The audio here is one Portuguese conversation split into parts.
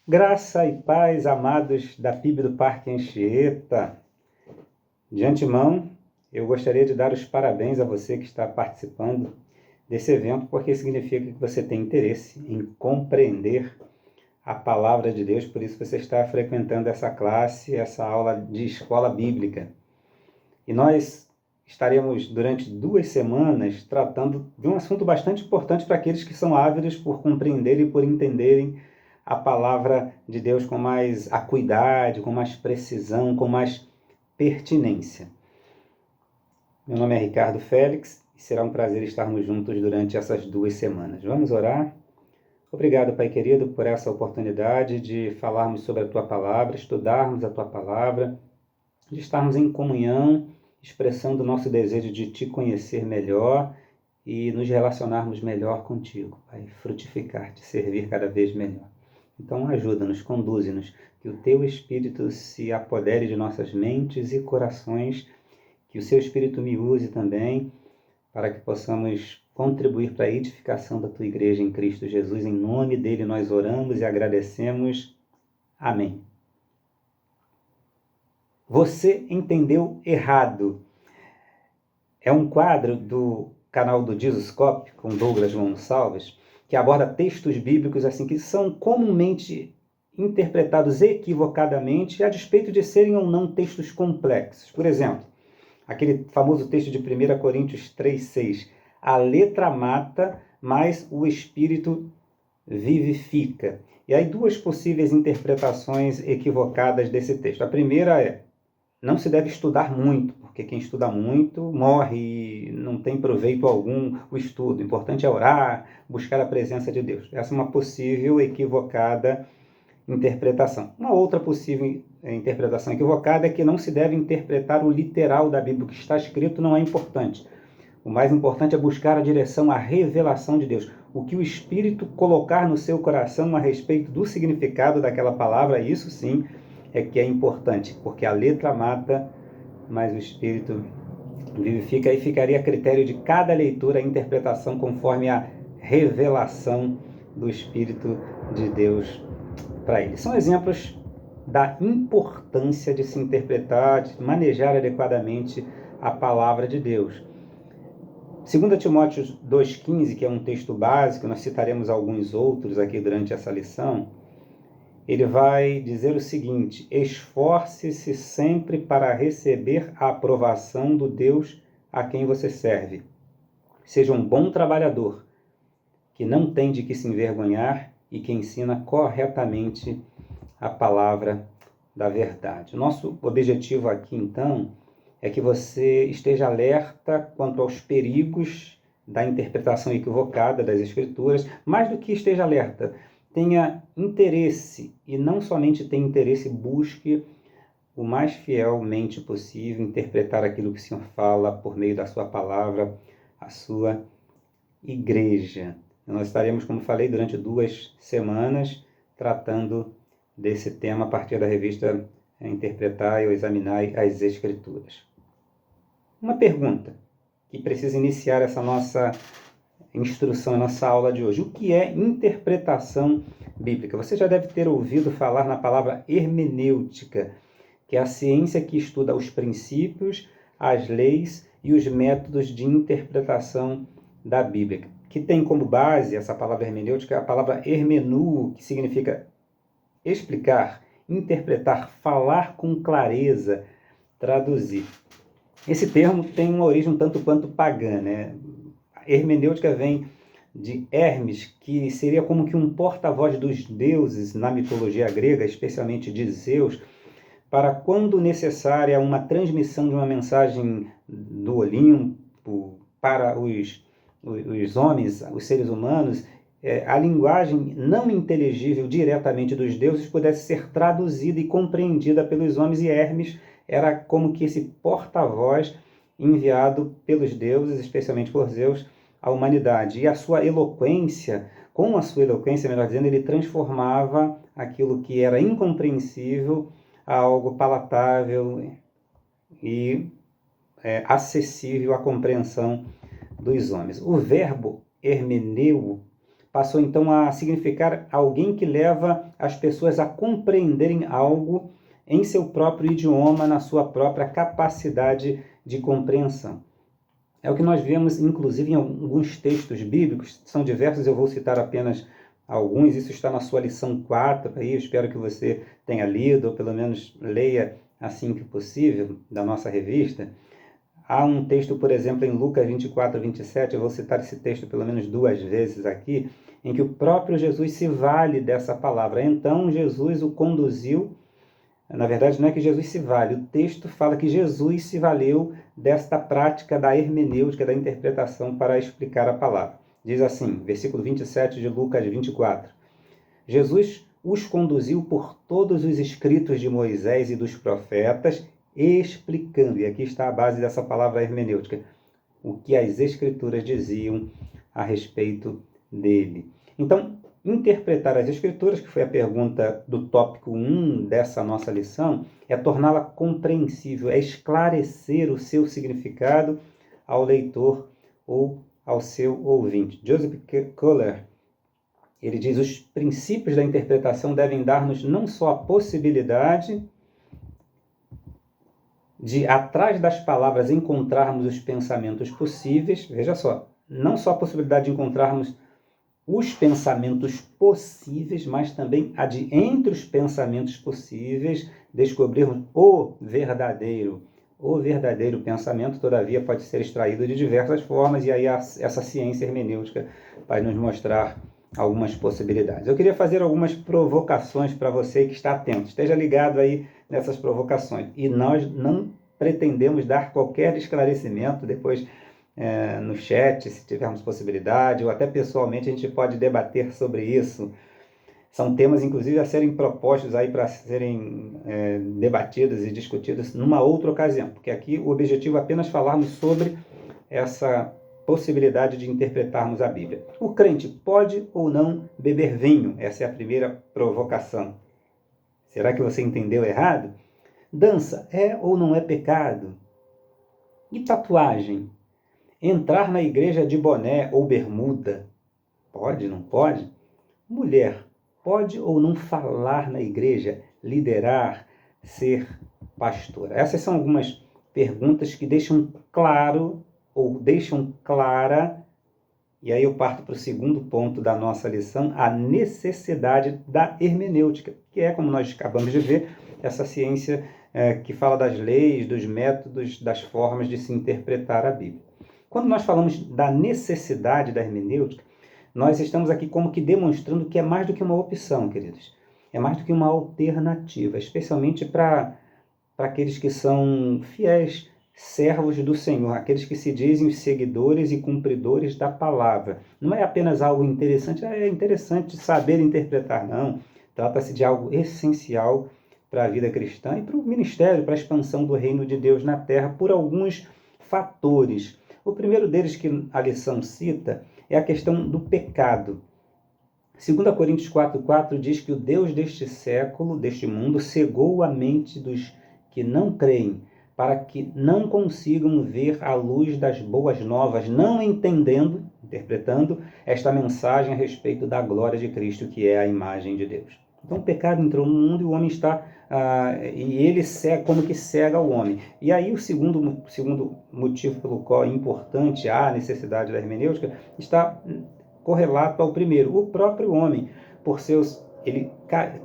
Graça e paz, amados da PIB do Parque Anchieta. De antemão, eu gostaria de dar os parabéns a você que está participando desse evento, porque significa que você tem interesse em compreender a palavra de Deus, por isso você está frequentando essa classe, essa aula de escola bíblica. E nós estaremos durante 2 semanas tratando de um assunto bastante importante para aqueles que são ávidos por compreender e por entenderem a palavra de Deus com mais acuidade, com mais precisão, com mais pertinência. Meu nome é Ricardo Félix e será um prazer estarmos juntos durante essas 2 semanas. Vamos orar? Obrigado, Pai querido, por essa oportunidade de falarmos sobre a Tua palavra, estudarmos a Tua palavra, de estarmos em comunhão, expressando o nosso desejo de Te conhecer melhor e nos relacionarmos melhor contigo, Pai, frutificar, Te servir cada vez melhor. Então ajuda-nos, conduze-nos, que o Teu Espírito se apodere de nossas mentes e corações, que o Seu Espírito me use também, para que possamos contribuir para a edificação da Tua Igreja em Cristo Jesus. Em nome dEle nós oramos e agradecemos. Amém. Você entendeu errado. É um quadro do canal do Jesuscope, com Douglas Gonçalves, que aborda textos bíblicos assim que são comumente interpretados equivocadamente, a despeito de serem ou não textos complexos. Por exemplo, aquele famoso texto de 1 Coríntios 3,6. A letra mata, mas o espírito vivifica. E aí 2 possíveis interpretações equivocadas desse texto. A primeira é: não se deve estudar muito, porque quem estuda muito morre e não tem proveito algum o estudo. O importante é orar, buscar a presença de Deus. Essa é uma possível equivocada interpretação. Uma outra possível interpretação equivocada é que não se deve interpretar o literal da Bíblia. O que está escrito não é importante. O mais importante é buscar a direção, a revelação de Deus. O que o Espírito colocar no seu coração a respeito do significado daquela palavra, isso sim é que é importante, porque a letra mata, mas o Espírito vivifica, e ficaria a critério de cada leitura a interpretação conforme a revelação do Espírito de Deus para ele. São exemplos da importância de se interpretar, de manejar adequadamente a palavra de Deus. 2 Timóteo 2,15, que é um texto básico, nós citaremos alguns outros aqui durante essa lição. Ele vai dizer o seguinte: esforce-se sempre para receber a aprovação do Deus a quem você serve. Seja um bom trabalhador, que não tem de que se envergonhar e que ensina corretamente a palavra da verdade. O nosso objetivo aqui, então, é que você esteja alerta quanto aos perigos da interpretação equivocada das Escrituras, mais do que esteja alerta, tenha interesse, e não somente tenha interesse, busque o mais fielmente possível interpretar aquilo que o Senhor fala por meio da sua palavra, a sua igreja. Nós estaremos, como falei, durante 2 semanas tratando desse tema a partir da revista Interpretar ou Examinar as Escrituras. Uma pergunta que precisa iniciar essa nossa instrução, a nossa aula de hoje. O que é interpretação bíblica? Você já deve ter ouvido falar na palavra hermenêutica, que é a ciência que estuda os princípios, as leis e os métodos de interpretação da Bíblia, que tem como base essa palavra hermenêutica a palavra hermeneuo, que significa explicar, interpretar, falar com clareza, traduzir. Esse termo tem uma origem um tanto quanto pagã, né? A hermenêutica vem de Hermes, que seria como que um porta-voz dos deuses na mitologia grega, especialmente de Zeus, para quando necessária uma transmissão de uma mensagem do Olimpo para os homens, os seres humanos, a linguagem não inteligível diretamente dos deuses pudesse ser traduzida e compreendida pelos homens, e Hermes era como que esse porta-voz enviado pelos deuses, especialmente por Zeus, à humanidade. E a sua eloquência, com a sua eloquência, melhor dizendo, ele transformava aquilo que era incompreensível a algo palatável e acessível à compreensão dos homens. O verbo hermeneu passou então a significar alguém que leva as pessoas a compreenderem algo em seu próprio idioma, na sua própria capacidade de compreensão. É o que nós vemos, inclusive, em alguns textos bíblicos, são diversos, eu vou citar apenas alguns, isso está na sua lição 4, aí eu espero que você tenha lido, ou pelo menos leia assim que possível, da nossa revista. Há um texto, por exemplo, em Lucas 24, 27, eu vou citar esse texto pelo menos 2 vezes aqui, em que o próprio Jesus se vale dessa palavra. Então Jesus o conduziu. Na verdade, não é que Jesus se vale, o texto fala que Jesus se valeu desta prática da hermenêutica, da interpretação para explicar a palavra. Diz assim, versículo 27 de Lucas 24. Jesus os conduziu por todos os escritos de Moisés e dos profetas, explicando, e aqui está a base dessa palavra hermenêutica, o que as escrituras diziam a respeito dele. Então, interpretar as Escrituras, que foi a pergunta do tópico 1 dessa nossa lição, é torná-la compreensível, é esclarecer o seu significado ao leitor ou ao seu ouvinte. Joseph Kohler, ele diz, os princípios da interpretação devem dar-nos não só a possibilidade de, atrás das palavras, encontrarmos os pensamentos possíveis, veja só, não só a possibilidade de encontrarmos os pensamentos possíveis, mas também a de, entre os pensamentos possíveis, descobrirmos o verdadeiro. O verdadeiro pensamento, todavia, pode ser extraído de diversas formas, e aí essa ciência hermenêutica vai nos mostrar algumas possibilidades. Eu queria fazer algumas provocações para você que está atento. Esteja ligado aí nessas provocações. E nós não pretendemos dar qualquer esclarecimento depois no chat, se tivermos possibilidade, ou até pessoalmente a gente pode debater sobre isso. São temas, inclusive, a serem propostos aí para serem debatidos e discutidos numa outra ocasião, porque aqui o objetivo é apenas falarmos sobre essa possibilidade de interpretarmos a Bíblia. O crente pode ou não beber vinho? Essa é a primeira provocação. Será que você entendeu errado? Dança é ou não é pecado? E tatuagem? Entrar na igreja de boné ou bermuda? Pode, não pode? Mulher, pode ou não falar na igreja, liderar, ser pastora? Essas são algumas perguntas que deixam claro, ou deixam clara, e aí eu parto para o segundo ponto da nossa lição, a necessidade da hermenêutica, que é, como nós acabamos de ver, essa ciência que fala das leis, dos métodos, das formas de se interpretar a Bíblia. Quando nós falamos da necessidade da hermenêutica, nós estamos aqui como que demonstrando que é mais do que uma opção, queridos. É mais do que uma alternativa, especialmente para aqueles que são fiéis servos do Senhor, aqueles que se dizem os seguidores e cumpridores da palavra. Não é apenas algo interessante, é interessante saber interpretar, não. Trata-se de algo essencial para a vida cristã e para o ministério, para a expansão do reino de Deus na terra, por alguns fatores. O primeiro deles que a lição cita é a questão do pecado. 2 Coríntios 4,4 diz que o Deus deste século, deste mundo, cegou a mente dos que não creem, para que não consigam ver a luz das boas novas, não entendendo, interpretando, esta mensagem a respeito da glória de Cristo, que é a imagem de Deus. Então o pecado entrou no mundo e o homem está, e ele cega, como que cega o homem. E aí o segundo motivo pelo qual é importante a necessidade da hermenêutica está correlato ao primeiro, o próprio homem, por seus, ele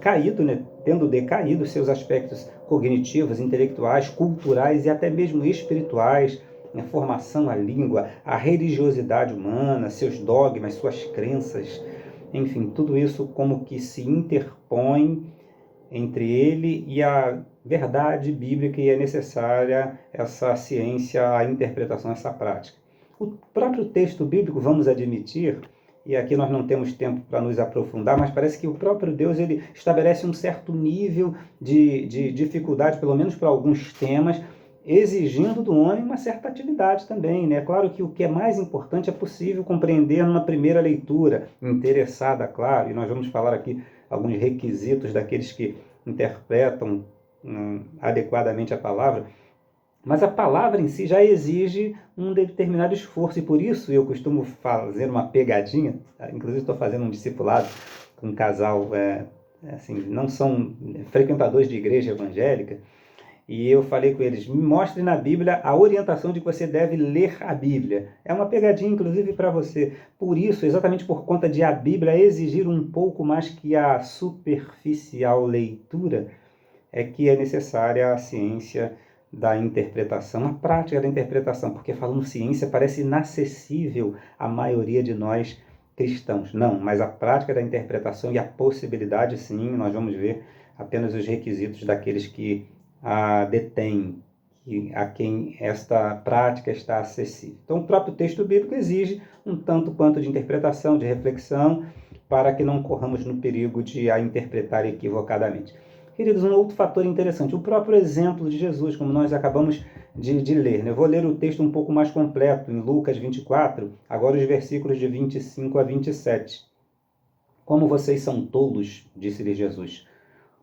caído, né, tendo decaído seus aspectos cognitivos, intelectuais, culturais e até mesmo espirituais, a formação, a língua, a religiosidade humana, seus dogmas, suas crenças, enfim, tudo isso como que se interpõe entre ele e a verdade bíblica, e é necessária essa ciência, a interpretação, essa prática. O próprio texto bíblico, vamos admitir, e aqui nós não temos tempo para nos aprofundar, mas parece que o próprio Deus ele estabelece um certo nível de dificuldade, pelo menos para alguns temas, exigindo do homem uma certa atividade também, né? Claro que o que é mais importante é possível compreender numa primeira leitura, interessada, claro, e nós vamos falar aqui alguns requisitos daqueles que interpretam adequadamente a palavra, Mas a palavra em si já exige um determinado esforço, e por isso eu costumo fazer uma pegadinha, inclusive estou fazendo um discipulado com um casal, assim, não são frequentadores de igreja evangélica, e eu falei com eles, me mostre na Bíblia a orientação de que você deve ler a Bíblia. É uma pegadinha, inclusive, para você. Por isso, exatamente por conta de a Bíblia exigir um pouco mais que a superficial leitura, é que é necessária a ciência da interpretação, a prática da interpretação, porque falando ciência parece inacessível à maioria de nós cristãos. Não, mas a prática da interpretação e a possibilidade, sim, nós vamos ver apenas os requisitos daqueles que a detêm, a quem esta prática está acessível. Então, o próprio texto bíblico exige um tanto quanto de interpretação, de reflexão, para que não corramos no perigo de a interpretar equivocadamente. Queridos, um outro fator interessante, o próprio exemplo de Jesus, como nós acabamos de ler. Eu vou ler o texto um pouco mais completo, em Lucas 24, agora os versículos de 25 a 27. Como vocês são tolos, disse-lhe Jesus.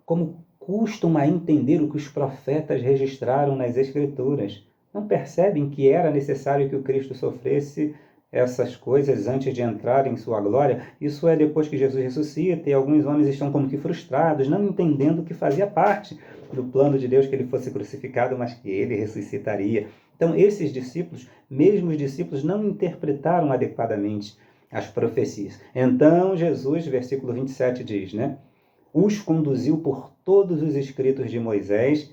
Como custam a entender o que os profetas registraram nas Escrituras? Não percebem que era necessário que o Cristo sofresse essas coisas antes de entrar em sua glória? Isso é depois que Jesus ressuscita e alguns homens estão como que frustrados, não entendendo que fazia parte do plano de Deus que ele fosse crucificado, mas que ele ressuscitaria. Então, esses discípulos, mesmo os discípulos, não interpretaram adequadamente as profecias. Então, Jesus, versículo 27 diz, né? Os conduziu por todos os escritos de Moisés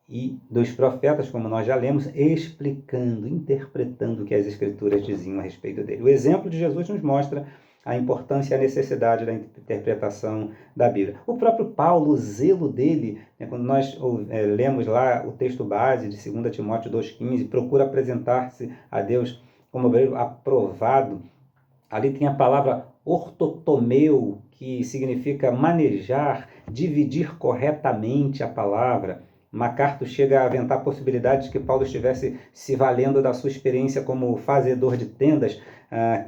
e dos profetas, como nós já lemos, explicando, interpretando o que as Escrituras diziam a respeito dele. O exemplo de Jesus nos mostra a importância e a necessidade da interpretação da Bíblia. O próprio Paulo, o zelo dele, quando nós lemos lá o texto base de 2 Timóteo 2,15, procura apresentar-se a Deus como obreiro aprovado. Ali tem a palavra ortotomeu, que significa manejar, dividir corretamente a palavra. MacArthur chega a aventar a possibilidade de que Paulo estivesse se valendo da sua experiência como fazedor de tendas,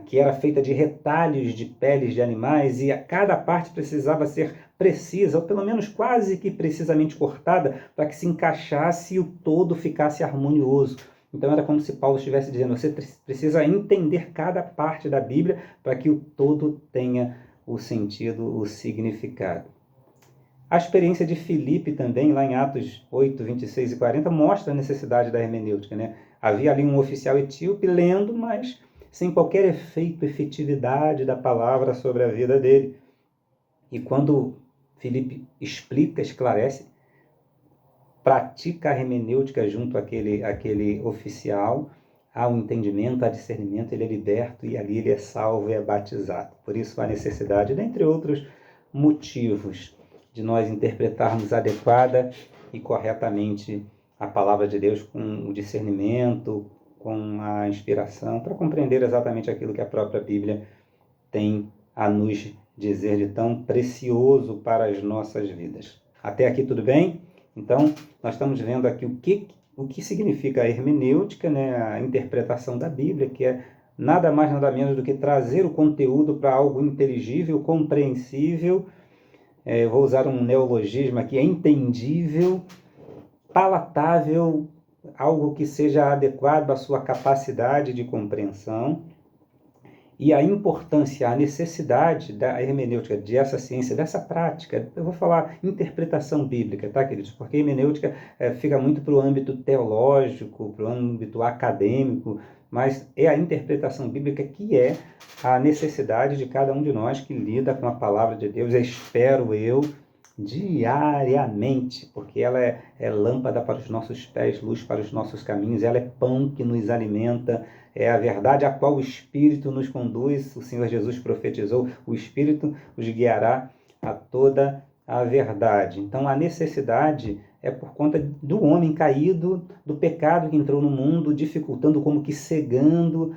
que era feita de retalhos de peles de animais, e a cada parte precisava ser precisa, ou pelo menos quase que precisamente cortada, para que se encaixasse e o todo ficasse harmonioso. Então era como se Paulo estivesse dizendo, você precisa entender cada parte da Bíblia para que o todo tenha o sentido, o significado. A experiência de Filipe também, lá em Atos 8, 26 e 40, mostra a necessidade da hermenêutica, né? Havia ali um oficial etíope lendo, mas sem qualquer efeito, efetividade da palavra sobre a vida dele. E quando Filipe explica, esclarece, pratica a hermenêutica junto àquele oficial, há um entendimento, há discernimento, ele é liberto e ali ele é salvo e é batizado. Por isso a necessidade, dentre outros motivos, de nós interpretarmos adequada e corretamente a palavra de Deus com o discernimento, com a inspiração, para compreender exatamente aquilo que a própria Bíblia tem a nos dizer de tão precioso para as nossas vidas. Até aqui tudo bem? Então, nós estamos vendo aqui o que significa a hermenêutica, né? A interpretação da Bíblia, que é nada mais, nada menos do que trazer o conteúdo para algo inteligível, compreensível, vou usar um neologismo aqui, entendível, palatável, algo que seja adequado à sua capacidade de compreensão. E a importância, a necessidade da hermenêutica, dessa ciência, dessa prática, eu vou falar interpretação bíblica, tá, queridos? Porque a hermenêutica fica muito para o âmbito teológico, para o âmbito acadêmico, mas é a interpretação bíblica que é a necessidade de cada um de nós que lida com a palavra de Deus, espero eu, diariamente, porque ela é lâmpada para os nossos pés, luz para os nossos caminhos, ela é pão que nos alimenta, é a verdade a qual o Espírito nos conduz. O Senhor Jesus profetizou, o Espírito os guiará a toda a verdade. Então a necessidade é por conta do homem caído, do pecado que entrou no mundo, dificultando, como que cegando,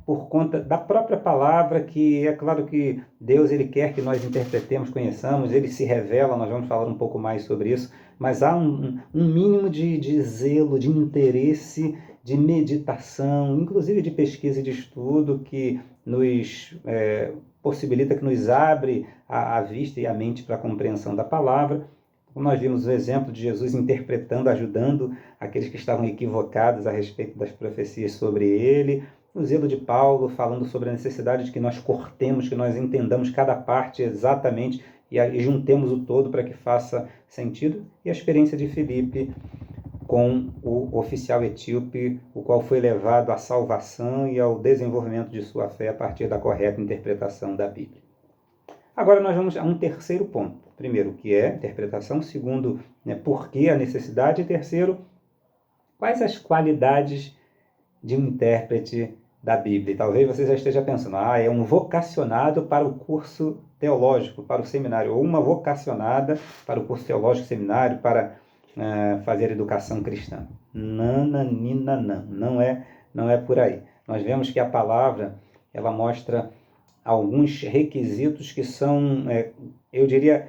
por conta da própria palavra, que é claro que Deus ele quer que nós interpretemos, conheçamos, ele se revela, nós vamos falar um pouco mais sobre isso, mas há um mínimo de zelo, de interesse, de meditação, inclusive de pesquisa e de estudo, que nos possibilita, que nos abre a vista e a mente para a compreensão da palavra, Como nós vimos o exemplo de Jesus interpretando, ajudando aqueles que estavam equivocados a respeito das profecias sobre ele, o zelo de Paulo falando sobre a necessidade de que nós cortemos, que nós entendamos cada parte exatamente e juntemos o todo para que faça sentido, e a experiência de Filipe com o oficial etíope, o qual foi levado à salvação e ao desenvolvimento de sua fé a partir da correta interpretação da Bíblia. Agora nós vamos a um terceiro ponto. Primeiro, o que é interpretação. Segundo, por que a necessidade. E terceiro, quais as qualidades de um intérprete da Bíblia. E talvez você já esteja pensando, é um vocacionado para o curso teológico, para o seminário, ou uma vocacionada para o curso teológico seminário, para fazer educação cristã. Nananina, não é por aí. Nós vemos que a palavra, ela mostra alguns requisitos que são, eu diria,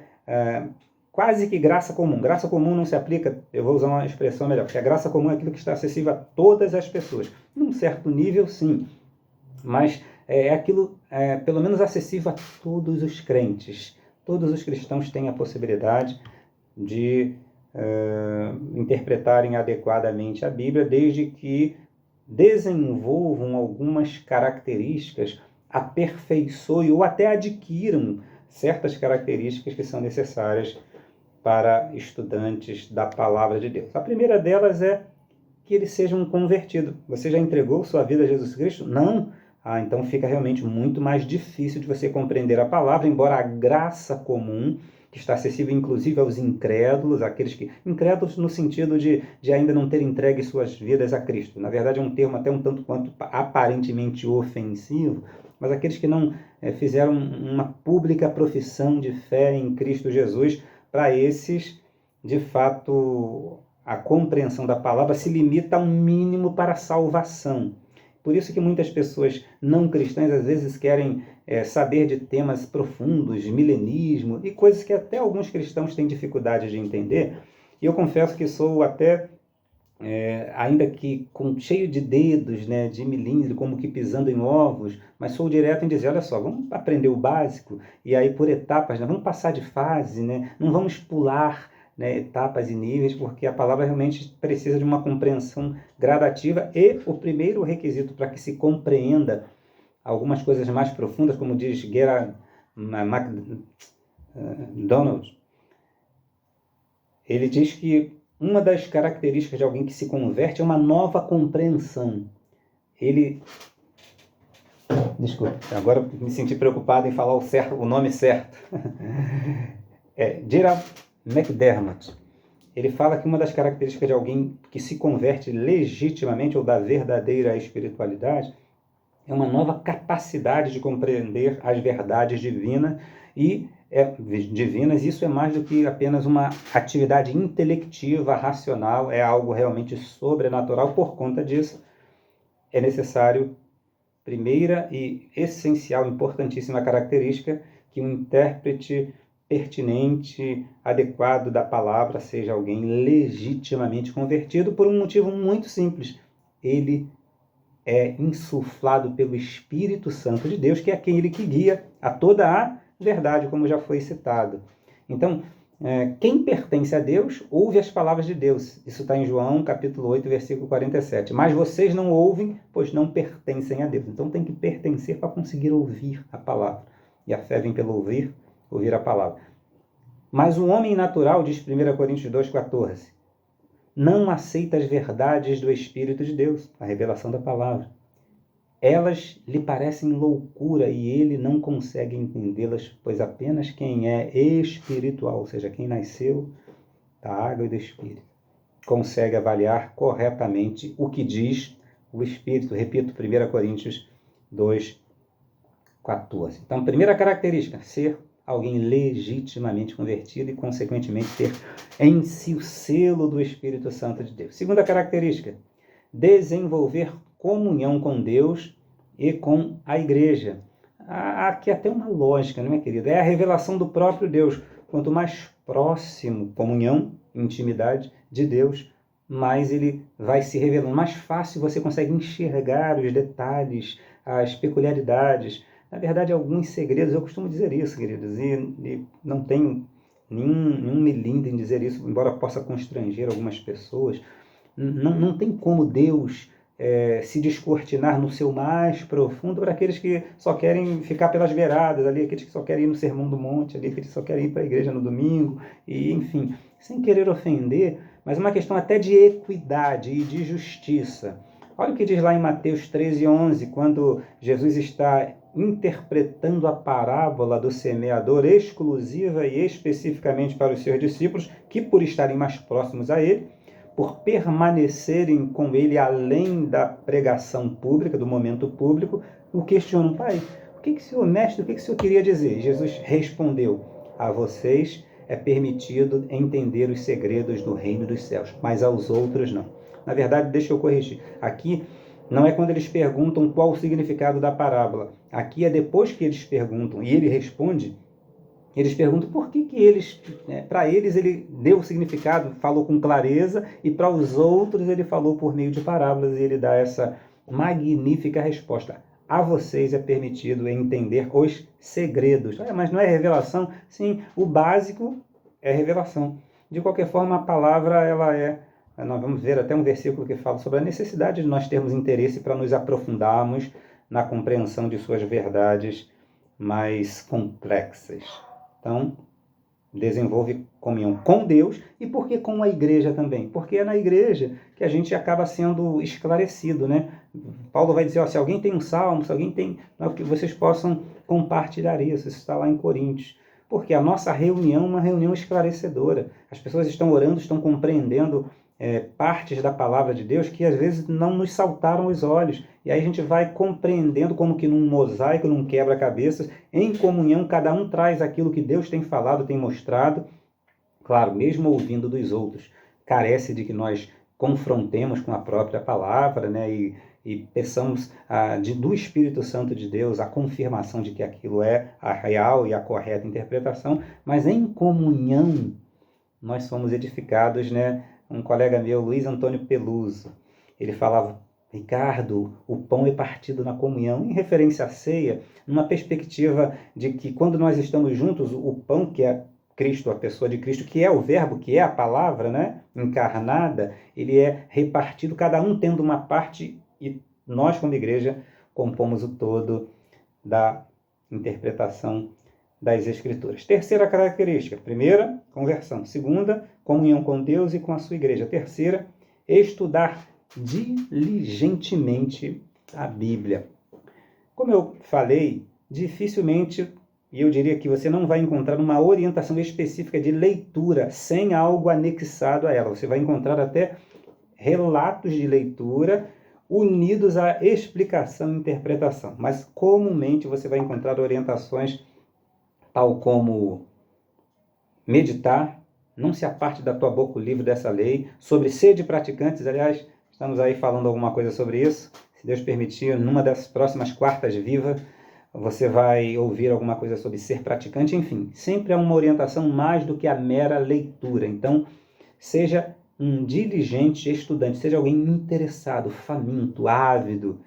quase que graça comum. Graça comum não se aplica, eu vou usar uma expressão melhor, porque a graça comum é aquilo que está acessível a todas as pessoas. Num certo nível, sim, mas é aquilo, pelo menos, acessível a todos os crentes. Todos os cristãos têm a possibilidade de interpretarem adequadamente a Bíblia, desde que desenvolvam algumas características, aperfeiçoem ou até adquiram certas características que são necessárias para estudantes da palavra de Deus. A primeira delas é que ele seja um convertido. Você já entregou sua vida a Jesus Cristo? Não? Então fica realmente muito mais difícil de você compreender a palavra, embora a graça comum, que está acessível inclusive aos incrédulos, aqueles que... Incrédulos no sentido de ainda não ter entregue suas vidas a Cristo. Na verdade é um termo até um tanto quanto aparentemente ofensivo, mas aqueles que não fizeram uma pública profissão de fé em Cristo Jesus, para esses, de fato, a compreensão da palavra se limita a um mínimo para a salvação. Por isso que muitas pessoas não cristãs às vezes querem saber de temas profundos, de milenismo, e coisas que até alguns cristãos têm dificuldade de entender. E eu confesso que sou até, ainda que cheio de dedos, de milímetro, como que pisando em ovos, mas sou direto em dizer, olha só, vamos aprender o básico, e aí por etapas, vamos passar de fase, não vamos pular etapas e níveis, porque a palavra realmente precisa de uma compreensão gradativa, e o primeiro requisito para que se compreenda algumas coisas mais profundas, como diz Gerard MacDonald, ele diz que uma das características de alguém que se converte é uma nova compreensão. Desculpa, agora me senti preocupado em falar o nome certo. Gerard McDermott, ele fala que uma das características de alguém que se converte legitimamente ou da verdadeira espiritualidade é uma nova capacidade de compreender as verdades divinas, e isso é mais do que apenas uma atividade intelectiva, racional, é algo realmente sobrenatural. Por conta disso, é necessário, primeira e essencial, importantíssima característica, que um intérprete pertinente, adequado da palavra, seja alguém legitimamente convertido, por um motivo muito simples. Ele é insuflado pelo Espírito Santo de Deus, que é aquele que guia a toda a verdade, como já foi citado. Então, quem pertence a Deus, ouve as palavras de Deus. Isso está em João, capítulo 8, versículo 47. Mas vocês não ouvem, pois não pertencem a Deus. Então tem que pertencer para conseguir ouvir a palavra. E a fé vem pelo ouvir a palavra. Mas o homem natural, diz 1 Coríntios 2,14, não aceita as verdades do Espírito de Deus, a revelação da palavra. Elas lhe parecem loucura e ele não consegue entendê-las, pois apenas quem é espiritual, ou seja, quem nasceu da água e do Espírito, consegue avaliar corretamente o que diz o Espírito. Repito, 1 Coríntios 2,14. Então, primeira característica, ser alguém legitimamente convertido e, consequentemente, ter em si o selo do Espírito Santo de Deus. Segunda característica, desenvolver comunhão com Deus e com a igreja. Aqui até uma lógica, não é, querido? É a revelação do próprio Deus. Quanto mais próximo, comunhão, intimidade de Deus, mais ele vai se revelando. Mais fácil você consegue enxergar os detalhes, as peculiaridades, na verdade, alguns segredos. Eu costumo dizer isso, queridos, e não tenho nenhum melindre em dizer isso, embora possa constranger algumas pessoas. Não tem como Deus se descortinar no seu mais profundo para aqueles que só querem ficar pelas beiradas ali, aqueles que só querem ir no Sermão do Monte, ali, aqueles que só querem ir para a igreja no domingo, e enfim, sem querer ofender, mas uma questão até de equidade e de justiça. Olha o que diz lá em Mateus 13:11, quando Jesus está interpretando a parábola do semeador exclusiva e especificamente para os seus discípulos, que por estarem mais próximos a ele, por permanecerem com ele além da pregação pública, do momento público, o questionam: Pai, o que o senhor, mestre, o que o senhor queria dizer? Jesus respondeu: a vocês é permitido entender os segredos do reino dos céus, mas aos outros não. Na verdade, deixa eu corrigir. Aqui não é quando eles perguntam qual o significado da parábola. Aqui é depois que eles perguntam e ele responde. Eles perguntam por que eles, para eles ele deu o significado, falou com clareza, e para os outros ele falou por meio de parábolas, e ele dá essa magnífica resposta: a vocês é permitido entender os segredos. Mas não é revelação? Sim, o básico é revelação. De qualquer forma, a palavra, nós vamos ver até um versículo que fala sobre a necessidade de nós termos interesse para nos aprofundarmos na compreensão de suas verdades mais complexas. Então, desenvolve comunhão com Deus. E por que com a igreja também? Porque é na igreja que a gente acaba sendo esclarecido, né? Paulo vai dizer, se alguém tem um salmo, se alguém tem, que vocês possam compartilhar isso. Isso está lá em Coríntios. Porque a nossa reunião é uma reunião esclarecedora. As pessoas estão orando, estão compreendendo partes da palavra de Deus que às vezes não nos saltaram os olhos. E aí a gente vai compreendendo como que num mosaico, num quebra-cabeças, em comunhão, cada um traz aquilo que Deus tem falado, tem mostrado. Claro, mesmo ouvindo dos outros, carece de que nós confrontemos com a própria palavra, né? E peçamos do Espírito Santo de Deus a confirmação de que aquilo é a real e a correta interpretação, mas em comunhão nós somos edificados, né? Um colega meu, Luiz Antônio Peluso, ele falava: Ricardo, o pão é partido na comunhão, em referência à ceia, numa perspectiva de que quando nós estamos juntos, o pão, que é Cristo, a pessoa de Cristo, que é o verbo, que é a palavra, né, encarnada, ele é repartido, cada um tendo uma parte, e nós, como igreja, compomos o todo da interpretação das Escrituras. Terceira característica: primeira, conversão. Segunda, comunhão com Deus e com a sua igreja. Terceira, estudar diligentemente a Bíblia. Como eu falei, dificilmente, e eu diria que você não vai encontrar uma orientação específica de leitura sem algo anexado a ela. Você vai encontrar até relatos de leitura unidos à explicação e interpretação. Mas comumente você vai encontrar orientações tal como meditar, não se aparte da tua boca o livro dessa lei, sobre sede praticantes. Aliás, estamos aí falando alguma coisa sobre isso. Se Deus permitir, numa das próximas quartas vivas, você vai ouvir alguma coisa sobre ser praticante. Enfim, sempre há uma orientação mais do que a mera leitura. Então, seja um diligente estudante, seja alguém interessado, faminto, ávido.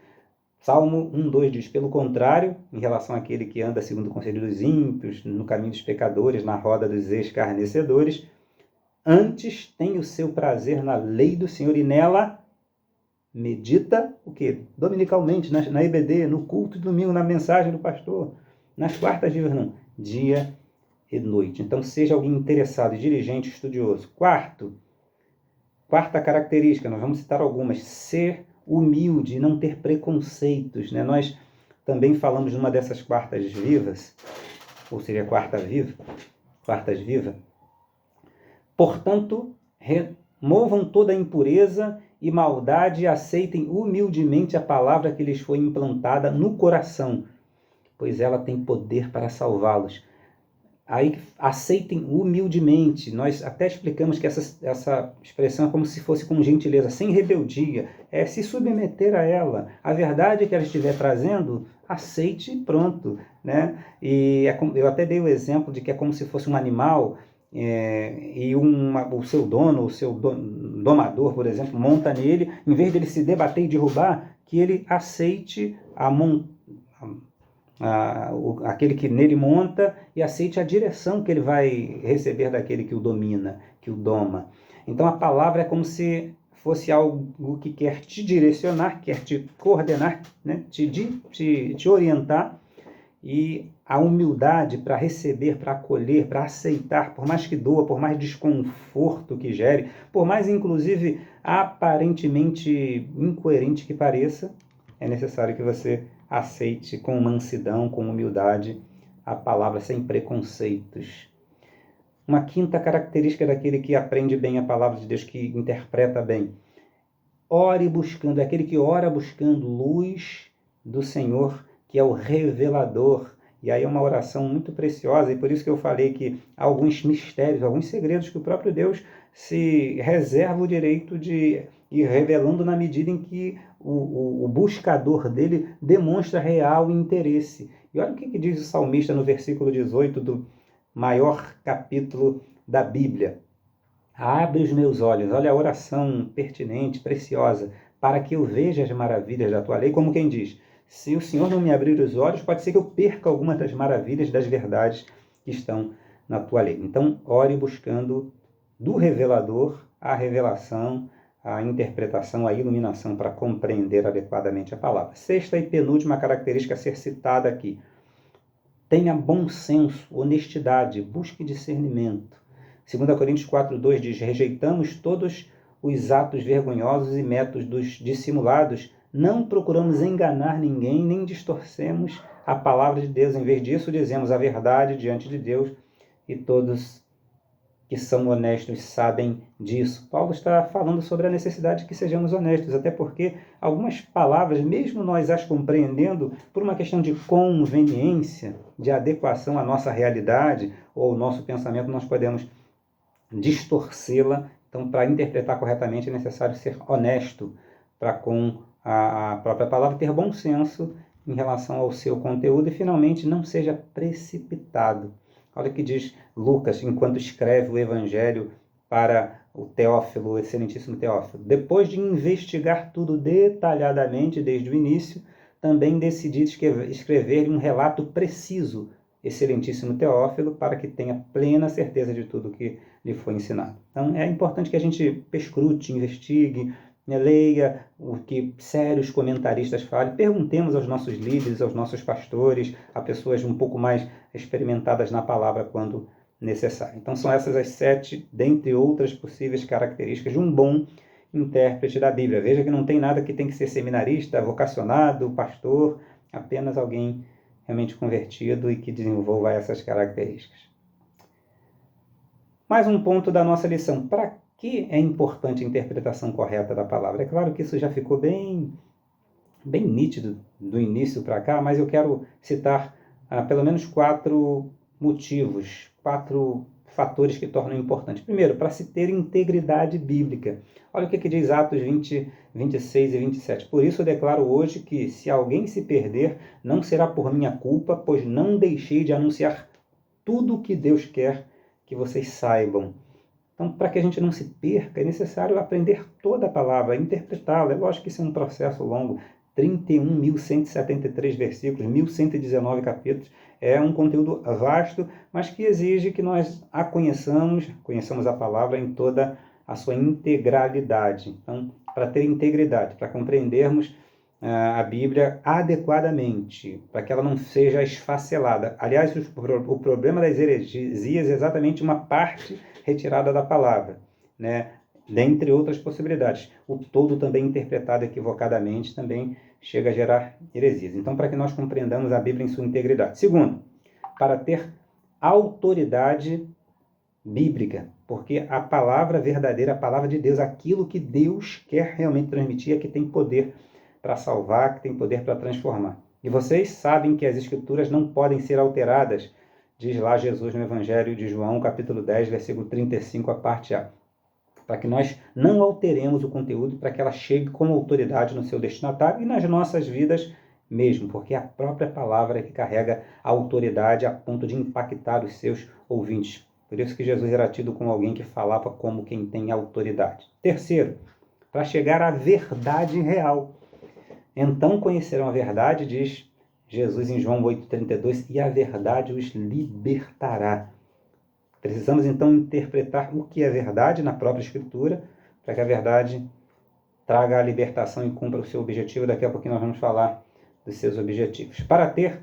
Salmo 1:2 diz: pelo contrário, em relação àquele que anda segundo o conselho dos ímpios, no caminho dos pecadores, na roda dos escarnecedores, antes tem o seu prazer na lei do Senhor, e nela medita o quê? Dominicalmente, na EBD, no culto de domingo, na mensagem do pastor, nas quartas vivas, não, dia e noite. Então, seja alguém interessado, diligente, estudioso. Quarta característica, nós vamos citar algumas: ser humilde, não ter preconceitos, né? Nós também falamos numa dessas quartas vivas, ou seria quartas vivas. Portanto, removam toda a impureza e maldade e aceitem humildemente a palavra que lhes foi implantada no coração, pois ela tem poder para salvá-los. Aí, aceitem humildemente. Nós até explicamos que essa expressão é como se fosse com gentileza, sem rebeldia, é se submeter a ela. A verdade que ela estiver trazendo, aceite e pronto, né? E eu até dei o exemplo de que é como se fosse um animal, e o seu dono, o seu domador, por exemplo, monta nele, em vez dele se debater e derrubar, que ele aceite aquele que nele monta, e aceite a direção que ele vai receber daquele que o domina, que o doma. Então a palavra é como se fosse algo que quer te direcionar, quer te coordenar, né? te orientar, e a humildade para receber, para acolher, para aceitar, por mais que doa, por mais desconforto que gere, por mais inclusive aparentemente incoerente que pareça, é necessário que você aceite com mansidão, com humildade, a palavra sem preconceitos. Uma quinta característica daquele que aprende bem a palavra de Deus, que interpreta bem. Ore buscando, é aquele que ora buscando luz do Senhor, que é o revelador. E aí é uma oração muito preciosa, e por isso que eu falei que há alguns mistérios, alguns segredos que o próprio Deus se reserva o direito de ir revelando na medida em que o buscador dele demonstra real interesse. E olha o que diz o salmista no versículo 18 do maior capítulo da Bíblia. Abre os meus olhos, olha a oração pertinente, preciosa, para que eu veja as maravilhas da tua lei, como quem diz, se o Senhor não me abrir os olhos, pode ser que eu perca algumas das maravilhas, das verdades que estão na tua lei. Então, ore buscando do revelador a revelação, a interpretação, a iluminação para compreender adequadamente a palavra. Sexta e penúltima característica a ser citada aqui. Tenha bom senso, honestidade, busque discernimento. 2 Coríntios 4,2 diz, rejeitamos todos os atos vergonhosos e métodos dissimulados, não procuramos enganar ninguém, nem distorcemos a palavra de Deus. Em vez disso, dizemos a verdade diante de Deus, e todos que são honestos sabem disso. Paulo está falando sobre a necessidade de que sejamos honestos, até porque algumas palavras, mesmo nós as compreendendo por uma questão de conveniência, de adequação à nossa realidade ou ao nosso pensamento, nós podemos distorcê-la. Então, para interpretar corretamente, é necessário ser honesto para com a própria palavra, ter bom senso em relação ao seu conteúdo e, finalmente, não seja precipitado. Olha o que diz Lucas, enquanto escreve o Evangelho para o Teófilo, o excelentíssimo Teófilo. Depois de investigar tudo detalhadamente desde o início, também decidi escrever um relato preciso, excelentíssimo Teófilo, para que tenha plena certeza de tudo que lhe foi ensinado. Então, é importante que a gente perscrute, investigue, leia o que sérios comentaristas falam, perguntemos aos nossos líderes, aos nossos pastores, a pessoas um pouco mais experimentadas na palavra quando necessário. Então são essas as 7, dentre outras possíveis características de um bom intérprete da Bíblia. Veja que não tem nada que tem que ser seminarista, vocacionado, pastor, apenas alguém realmente convertido e que desenvolva essas características. Mais um ponto da nossa lição. Para que é importante a interpretação correta da palavra? É claro que isso já ficou bem nítido do início para cá, mas eu quero citar pelo menos 4 motivos, 4 fatores que tornam importante. Primeiro, para se ter integridade bíblica. Olha o que diz Atos 20, 26 e 27. Por isso eu declaro hoje que, se alguém se perder, não será por minha culpa, pois não deixei de anunciar tudo o que Deus quer que vocês saibam. Então, para que a gente não se perca, é necessário aprender toda a palavra, interpretá-la. É lógico que isso é um processo longo. 31.173 versículos, 1.119 capítulos. É um conteúdo vasto, mas que exige que nós a conheçamos a palavra em toda a sua integralidade. Então, para ter integridade, para compreendermos a Bíblia adequadamente, para que ela não seja esfacelada. Aliás, o problema das heresias é exatamente uma parte retirada da palavra, né? Dentre outras possibilidades. O todo também interpretado equivocadamente também chega a gerar heresias. Então, para que nós compreendamos a Bíblia em sua integridade. Segundo, para ter autoridade bíblica, porque a palavra verdadeira, a palavra de Deus, aquilo que Deus quer realmente transmitir, é que tem poder para salvar, que tem poder para transformar. E vocês sabem que as Escrituras não podem ser alteradas, diz lá Jesus no Evangelho de João, capítulo 10, versículo 35, a parte A. Para que nós não alteremos o conteúdo, para que ela chegue com autoridade no seu destinatário e nas nossas vidas mesmo, porque a própria palavra é que carrega a autoridade a ponto de impactar os seus ouvintes. Por isso que Jesus era tido como alguém que falava como quem tem autoridade. Terceiro, para chegar à verdade real. Então conhecerão a verdade, diz Jesus em João 8,32, e a verdade os libertará. Precisamos então interpretar o que é verdade na própria Escritura, para que a verdade traga a libertação e cumpra o seu objetivo. Daqui a pouquinho nós vamos falar dos seus objetivos. Para ter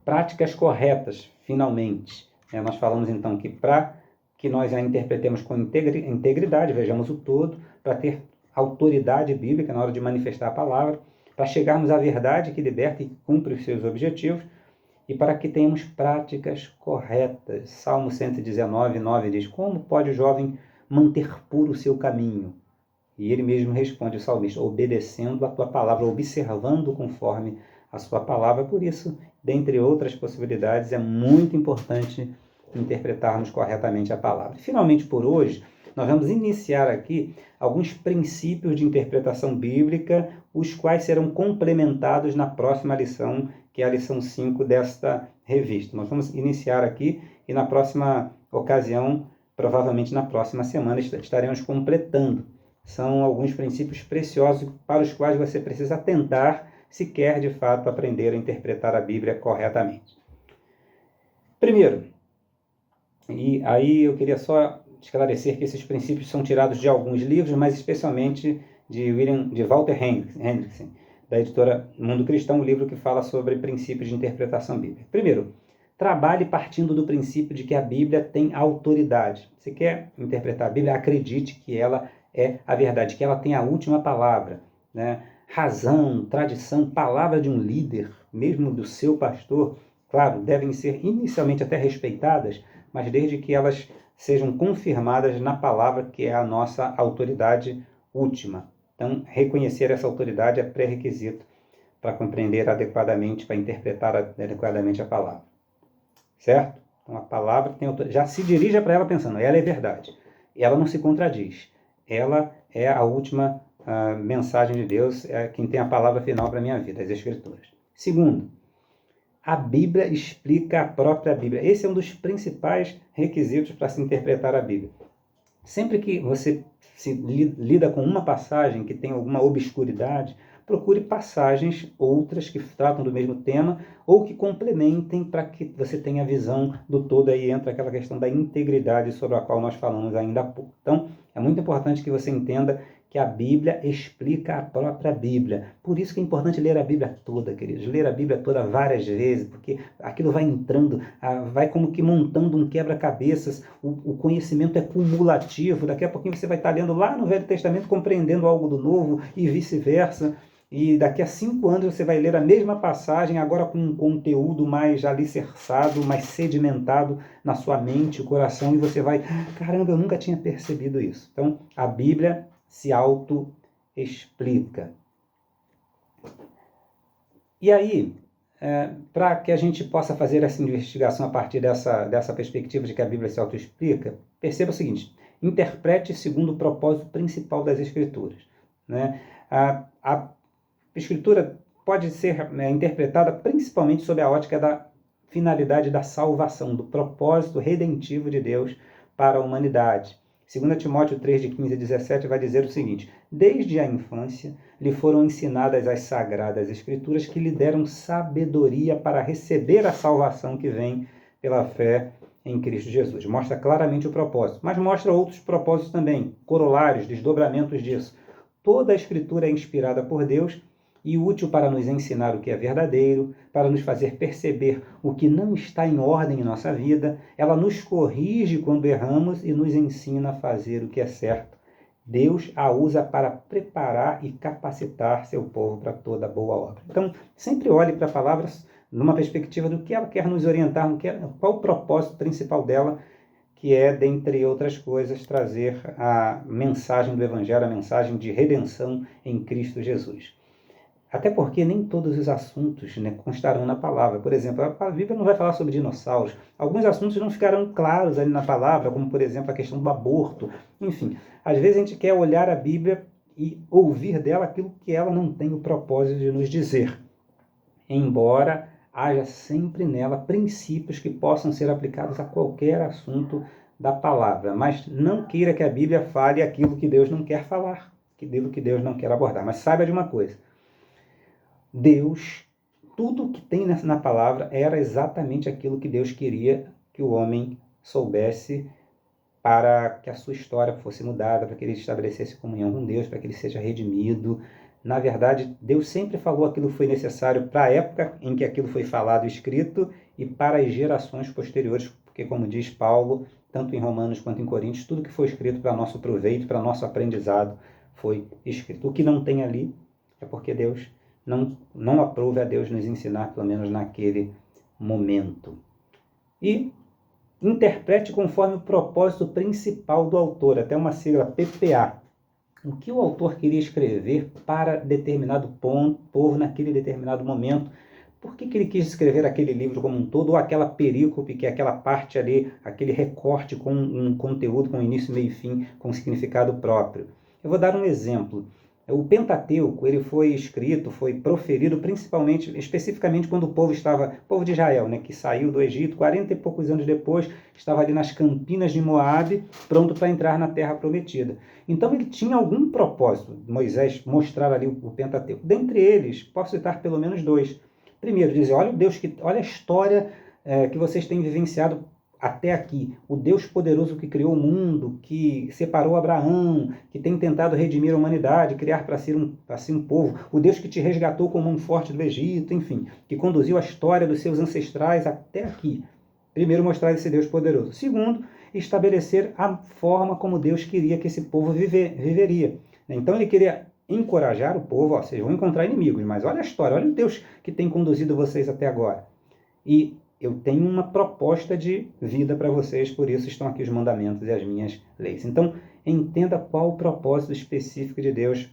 práticas corretas, finalmente, nós falamos então que para que nós a interpretemos com integridade, vejamos o todo, para ter autoridade bíblica na hora de manifestar a palavra, para chegarmos à verdade que liberta e cumpre os seus objetivos, e para que tenhamos práticas corretas. Salmo 119, 9 diz: como pode o jovem manter puro o seu caminho? E ele mesmo responde, o salmista, obedecendo a tua palavra, observando conforme a sua palavra. Por isso, dentre outras possibilidades, é muito importante interpretarmos corretamente a palavra. Finalmente, por hoje, nós vamos iniciar aqui alguns princípios de interpretação bíblica, os quais serão complementados na próxima lição, que é a lição 5 desta revista. Nós vamos iniciar aqui e na próxima ocasião, provavelmente na próxima semana, estaremos completando. São alguns princípios preciosos para os quais você precisa atentar se quer, de fato, aprender a interpretar a Bíblia corretamente. Primeiro, e aí eu queria só esclarecer que esses princípios são tirados de alguns livros, mas especialmente de Walter Hendrickson, da editora Mundo Cristão, um livro que fala sobre princípios de interpretação bíblica. Primeiro, trabalhe partindo do princípio de que a Bíblia tem autoridade. Se quer interpretar a Bíblia, acredite que ela é a verdade, que ela tem a última palavra, né? Razão, tradição, palavra de um líder, mesmo do seu pastor, claro, devem ser inicialmente até respeitadas, mas desde que elas sejam confirmadas na palavra, que é a nossa autoridade última. Então, reconhecer essa autoridade é pré-requisito para compreender adequadamente, para interpretar adequadamente a palavra. Certo? Então, a palavra tem autoridade. Já se dirija para ela pensando, ela é verdade. Ela não se contradiz. Ela é a última mensagem de Deus, é quem tem a palavra final para a minha vida, as Escrituras. Segundo, a Bíblia explica a própria Bíblia. Esse é um dos principais requisitos para se interpretar a Bíblia. Sempre que você lida com uma passagem que tem alguma obscuridade, procure passagens outras que tratam do mesmo tema ou que complementem para que você tenha a visão do todo. Aí entra aquela questão da integridade sobre a qual nós falamos ainda há pouco. Então, é muito importante que você entenda que a Bíblia explica a própria Bíblia. Por isso que é importante ler a Bíblia toda, queridos. Ler a Bíblia toda várias vezes, porque aquilo vai entrando, vai como que montando um quebra-cabeças. O conhecimento é cumulativo. Daqui a pouquinho você vai estar lendo lá no Velho Testamento, compreendendo algo do Novo e vice-versa. E daqui a 5 anos você vai ler a mesma passagem, agora com um conteúdo mais alicerçado, mais sedimentado na sua mente, coração, e você vai, caramba, eu nunca tinha percebido isso. Então, a Bíblia se auto-explica. E aí, para que a gente possa fazer essa investigação a partir dessa perspectiva de que a Bíblia se auto-explica, perceba o seguinte: interprete segundo o propósito principal das Escrituras, né? A Escritura pode ser interpretada principalmente sob a ótica da finalidade da salvação, do propósito redentivo de Deus para a humanidade. 2 Timóteo 3, de 15 a 17, vai dizer o seguinte: desde a infância lhe foram ensinadas as sagradas Escrituras que lhe deram sabedoria para receber a salvação que vem pela fé em Cristo Jesus. Mostra claramente o propósito, mas mostra outros propósitos também, corolários, desdobramentos disso. Toda a Escritura é inspirada por Deus e útil para nos ensinar o que é verdadeiro, para nos fazer perceber o que não está em ordem em nossa vida. Ela nos corrige quando erramos e nos ensina a fazer o que é certo. Deus a usa para preparar e capacitar seu povo para toda boa obra. Então, sempre olhe para a palavra numa perspectiva do que ela quer nos orientar, qual o propósito principal dela, que é, dentre outras coisas, trazer a mensagem do Evangelho, a mensagem de redenção em Cristo Jesus. Até porque nem todos os assuntos constarão na palavra. Por exemplo, a Bíblia não vai falar sobre dinossauros. Alguns assuntos não ficarão claros ali na palavra, como, por exemplo, a questão do aborto. Enfim, às vezes a gente quer olhar a Bíblia e ouvir dela aquilo que ela não tem o propósito de nos dizer. Embora haja sempre nela princípios que possam ser aplicados a qualquer assunto da palavra. Mas não queira que a Bíblia fale aquilo que Deus não quer falar, aquilo que Deus não quer abordar. Mas saiba de uma coisa: Deus tudo que tem na palavra era exatamente aquilo que Deus queria que o homem soubesse para que a sua história fosse mudada, para que ele estabelecesse comunhão com Deus, para que ele seja redimido. Na verdade, Deus sempre falou aquilo que foi necessário para a época em que aquilo foi falado e escrito e para as gerações posteriores, porque, como diz Paulo, tanto em Romanos quanto em Coríntios, tudo que foi escrito para nosso proveito, para nosso aprendizado, foi escrito. O que não tem ali é porque Deus não aprove a Deus nos ensinar, pelo menos naquele momento. E interprete conforme o propósito principal do autor, até uma sigla PPA. O que o autor queria escrever para determinado povo naquele determinado momento. Por que ele quis escrever aquele livro como um todo, ou aquela perícope, que é aquela parte ali, aquele recorte com um conteúdo, com início, meio e fim, com significado próprio. Eu vou dar um exemplo. O Pentateuco, ele foi escrito, foi proferido especificamente quando o povo de Israel, né, que saiu do Egito, 40 e poucos anos depois, estava ali nas campinas de Moabe, pronto para entrar na Terra Prometida. Então ele tinha algum propósito, Moisés, mostrar ali o Pentateuco. Dentre eles, posso citar pelo menos 2. Primeiro, dizer, olha a história que vocês têm vivenciado até aqui. O Deus poderoso que criou o mundo, que separou Abraão, que tem tentado redimir a humanidade, criar para si um povo. O Deus que te resgatou com a mão forte do Egito, enfim, que conduziu a história dos seus ancestrais até aqui. Primeiro, mostrar esse Deus poderoso. Segundo, estabelecer a forma como Deus queria que esse povo viveria. Então ele queria encorajar o povo, vocês vão encontrar inimigos, mas olha a história, olha o Deus que tem conduzido vocês até agora. E eu tenho uma proposta de vida para vocês, por isso estão aqui os mandamentos e as minhas leis. Então, entenda qual o propósito específico de Deus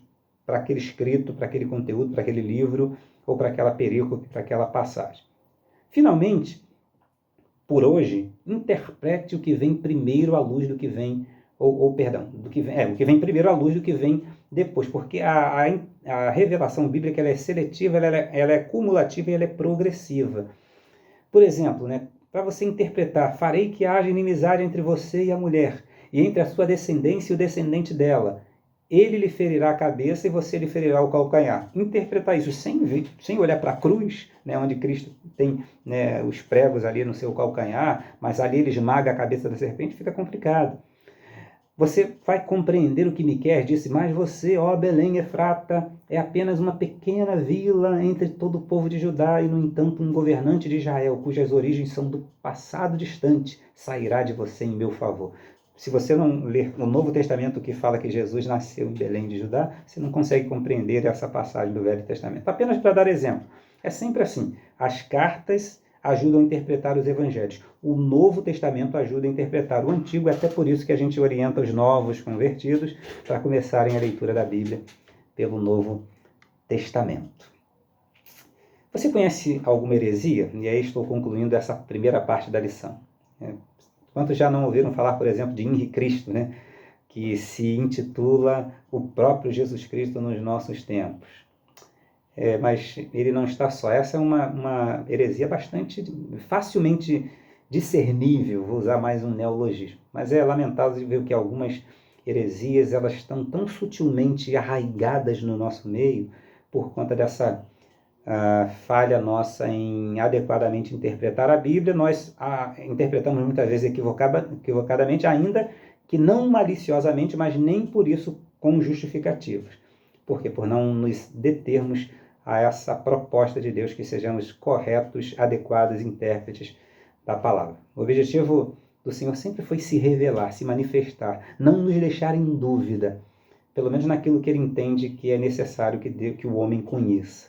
para aquele escrito, para aquele conteúdo, para aquele livro, ou para aquela perícope, para aquela passagem. Finalmente, por hoje, interprete o que vem primeiro à luz do que vem, o que vem primeiro à luz do que vem depois, porque a revelação bíblica ela é seletiva, ela é cumulativa e ela é progressiva. Por exemplo, para você interpretar, farei que haja inimizade entre você e a mulher, e entre a sua descendência e o descendente dela. Ele lhe ferirá a cabeça e você lhe ferirá o calcanhar. Interpretar isso sem olhar para a cruz, onde Cristo tem os pregos ali no seu calcanhar, mas ali ele esmaga a cabeça da serpente, fica complicado. Você vai compreender o que Miqueias disse, mas você, ó Belém Efrata, é apenas uma pequena vila entre todo o povo de Judá e, no entanto, um governante de Israel, cujas origens são do passado distante, sairá de você em meu favor. Se você não ler o Novo Testamento que fala que Jesus nasceu em Belém de Judá, você não consegue compreender essa passagem do Velho Testamento. Apenas para dar exemplo. É sempre assim. As cartas ajudam a interpretar os evangelhos. O Novo Testamento ajuda a interpretar o Antigo, até por isso que a gente orienta os novos convertidos para começarem a leitura da Bíblia pelo Novo Testamento. Você conhece alguma heresia? E aí estou concluindo essa primeira parte da lição. Quantos já não ouviram falar, por exemplo, de Henri Cristo, que se intitula o próprio Jesus Cristo nos nossos tempos? Mas ele não está só. Essa é uma heresia bastante facilmente discernível, vou usar mais um neologismo. Mas é lamentável ver que algumas heresias elas estão tão sutilmente arraigadas no nosso meio por conta dessa falha nossa em adequadamente interpretar a Bíblia. Nós interpretamos muitas vezes equivocadamente, ainda que não maliciosamente, mas nem por isso com justificativos. Por quê? Por não nos determos a essa proposta de Deus, que sejamos corretos, adequados intérpretes da palavra. O objetivo do Senhor sempre foi se revelar, se manifestar, não nos deixar em dúvida, pelo menos naquilo que Ele entende que é necessário que o homem conheça.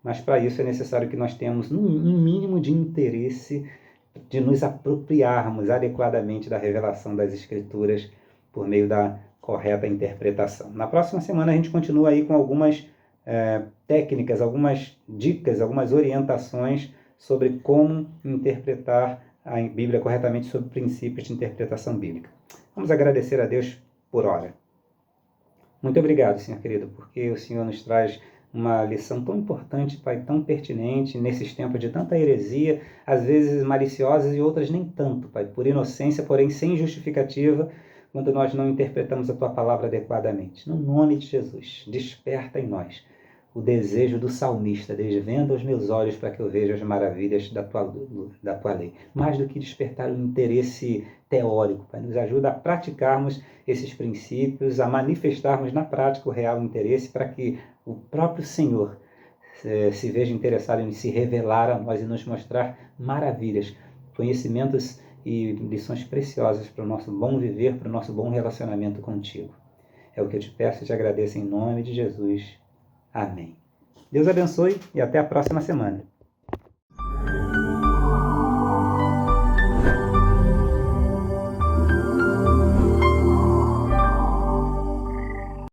Mas para isso é necessário que nós tenhamos um mínimo de interesse de nos apropriarmos adequadamente da revelação das Escrituras por meio da correta interpretação. Na próxima semana a gente continua aí com algumas técnicas, algumas dicas, algumas orientações sobre como interpretar a Bíblia corretamente, sobre princípios de interpretação bíblica. Vamos agradecer a Deus por hora. Muito obrigado, Senhor querido, porque o Senhor nos traz uma lição tão importante, Pai, tão pertinente, nesses tempos de tanta heresia, às vezes maliciosas e outras nem tanto, Pai, por inocência, porém sem justificativa, quando nós não interpretamos a Tua palavra adequadamente. No nome de Jesus, desperta em nós o desejo do salmista: desvenda os meus olhos para que eu veja as maravilhas da tua lei. Mais do que despertar o interesse teórico, Pai, nos ajuda a praticarmos esses princípios, a manifestarmos na prática o real interesse, para que o próprio Senhor se veja interessado em se revelar a nós e nos mostrar maravilhas, conhecimentos e lições preciosas para o nosso bom viver, para o nosso bom relacionamento contigo. É o que eu te peço e te agradeço em nome de Jesus. Amém. Deus abençoe e até a próxima semana.